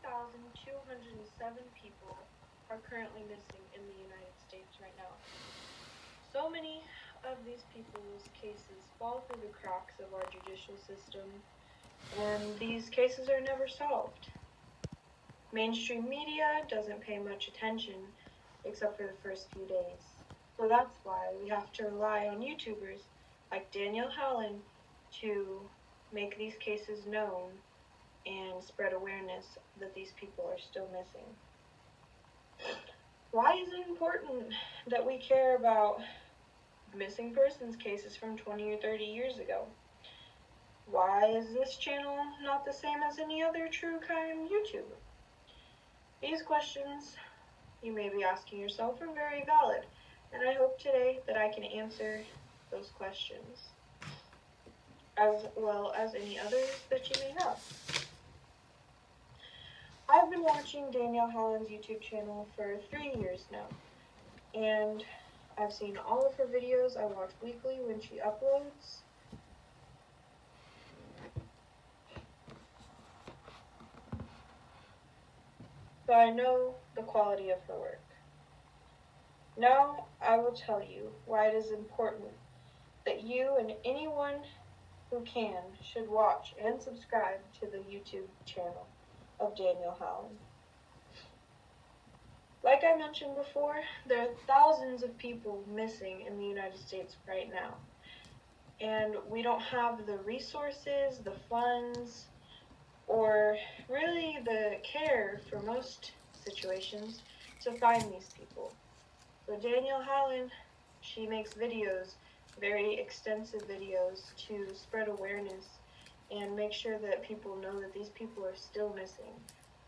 3,207 people are currently missing in the United States right now. So many of these people's cases fall through the cracks of our judicial system, and these cases are never solved. Mainstream media doesn't pay much attention except for the first few days. So that's why we have to rely on YouTubers like Danielle Howland to make these cases known and spread awareness that these people are still missing. Why is it important that we care about missing persons cases from 20 or 30 years ago? Why is this channel not the same as any other true crime YouTuber? These questions you may be asking yourself are very valid, and I hope today that I can answer those questions, as well as any others that you may have. I've been watching Danielle Howland's YouTube channel for 3 years now, and I've seen all of her videos. I watch weekly when she uploads. So I know the quality of her work. Now I will tell you why it is important that you and anyone who can should watch and subscribe to the YouTube channel of Danielle Howland. Like I mentioned before, there are thousands of people missing in the United States right now. And we don't have the resources, the funds, or really the care for most situations to find these people. So Danielle Howland, she makes videos, very extensive videos, to spread awareness and make sure that people know that these people are still missing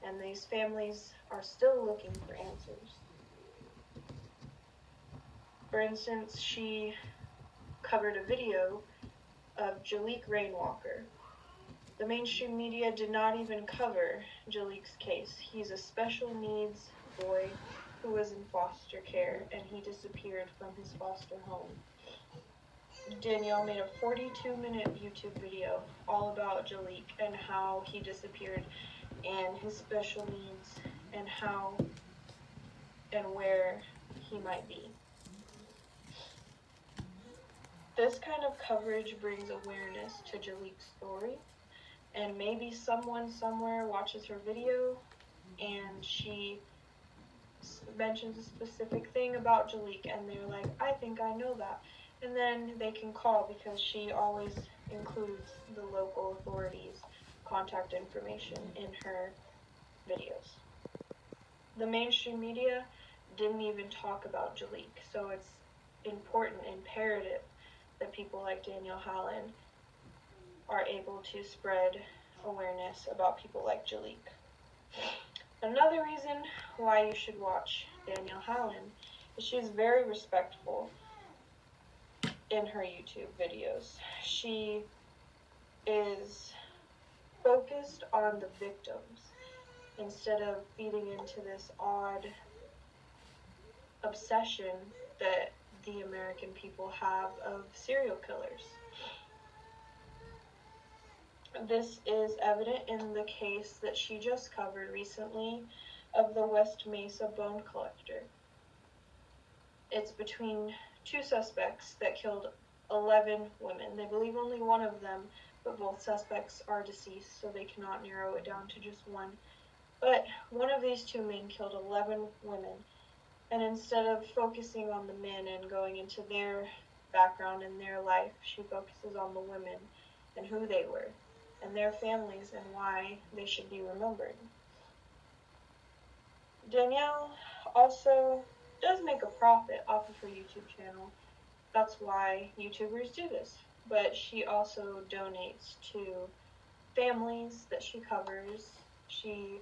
and these families are still looking for answers. For instance, she covered a video of Jalik Rainwalker. The mainstream media did not even cover Jalik's case. He's a special needs boy who was in foster care, and he disappeared from his foster home. Danielle made a 42-minute YouTube video all about Jalik and how he disappeared and his special needs and how and where he might be. This kind of coverage brings awareness to Jalik's story, and maybe someone somewhere watches her video and she mentions a specific thing about Jalik and they're like, I think I know that. And then they can call because she always includes the local authorities' contact information in her videos. The mainstream media didn't even talk about Jalik, so it's important, imperative that people like Danielle Howland are able to spread awareness about people like Jalik. Another reason why you should watch Danielle Howland is she's very respectful in her YouTube videos. She is focused on the victims instead of feeding into this odd obsession that the American people have of serial killers. This is evident in the case that she just covered recently of the West Mesa bone collector. It's between two suspects that killed 11 women. They believe only one of them, but both suspects are deceased, so they cannot narrow it down to just one. But one of these two men killed 11 women, and instead of focusing on the men and going into their background and their life, she focuses on the women and who they were, and their families, and why they should be remembered. Danielle also does make a profit off of her YouTube channel. That's why YouTubers do this. But she also donates to families that she covers. She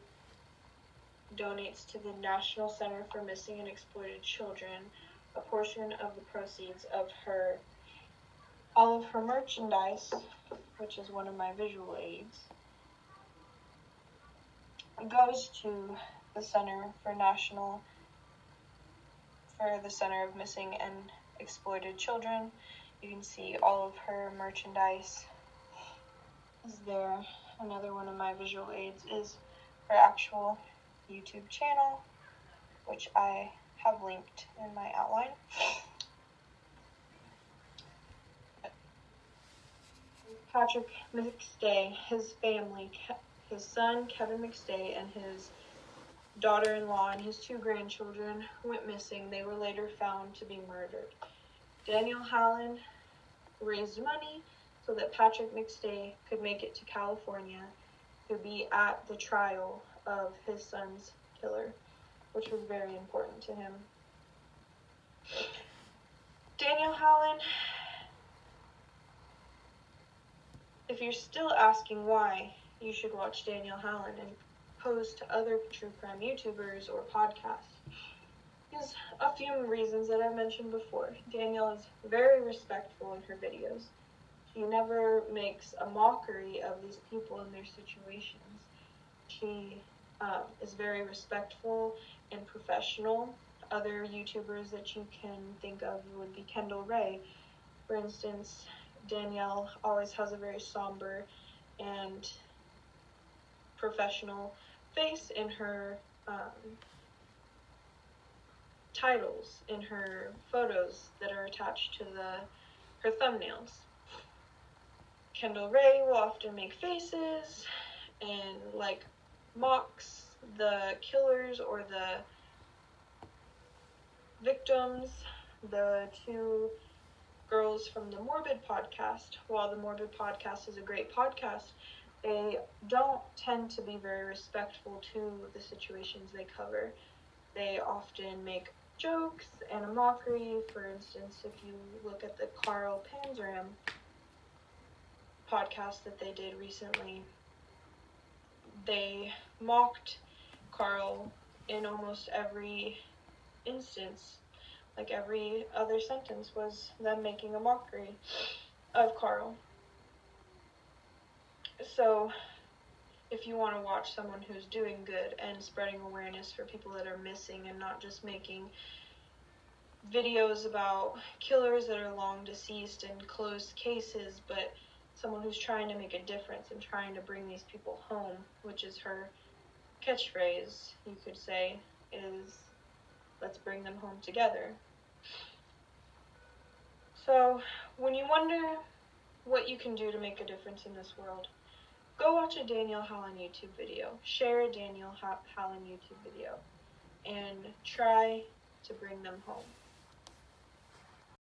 donates to the National Center for Missing and Exploited Children a portion of the proceeds of all of her merchandise, which is one of my visual aids, goes to the Center the Center of Missing and Exploited Children. You can see all of her merchandise is there. Another one of my visual aids is her actual YouTube channel, which I have linked in my outline. Patrick McStay, his family, his son Kevin McStay and his daughter-in-law and his 2 grandchildren went missing. They were later found to be murdered. Daniel Hallen raised money so that Patrick McStay could make it to California to be at the trial of his son's killer, which was very important to him. Daniel Hallen, if you're still asking why, you should watch Daniel Hallen and pose to other true crime YouTubers or podcasts. There's a few reasons that I mentioned before. Danielle is very respectful in her videos. She never makes a mockery of these people and their situations. She is very respectful and professional. Other YouTubers that you can think of would be Kendall Ray. For instance, Danielle always has a very somber and professional face in her titles, in her photos that are attached to her thumbnails. Kendall Ray will often make faces and mocks the killers or the victims. The 2 girls from the Morbid podcast, while the Morbid podcast is a great podcast, they don't tend to be very respectful to the situations they cover. They often make jokes and a mockery. For instance, if you look at the Carl Panzram podcast that they did recently, they mocked Carl in almost every instance. Every other sentence was them making a mockery of Carl. So, if you want to watch someone who's doing good and spreading awareness for people that are missing and not just making videos about killers that are long deceased and closed cases, but someone who's trying to make a difference and trying to bring these people home, which is her catchphrase, you could say, is let's bring them home together. So, when you wonder what you can do to make a difference in this world, go watch a Daniel Hallen YouTube video, share a Daniel Hallen YouTube video, and try to bring them home.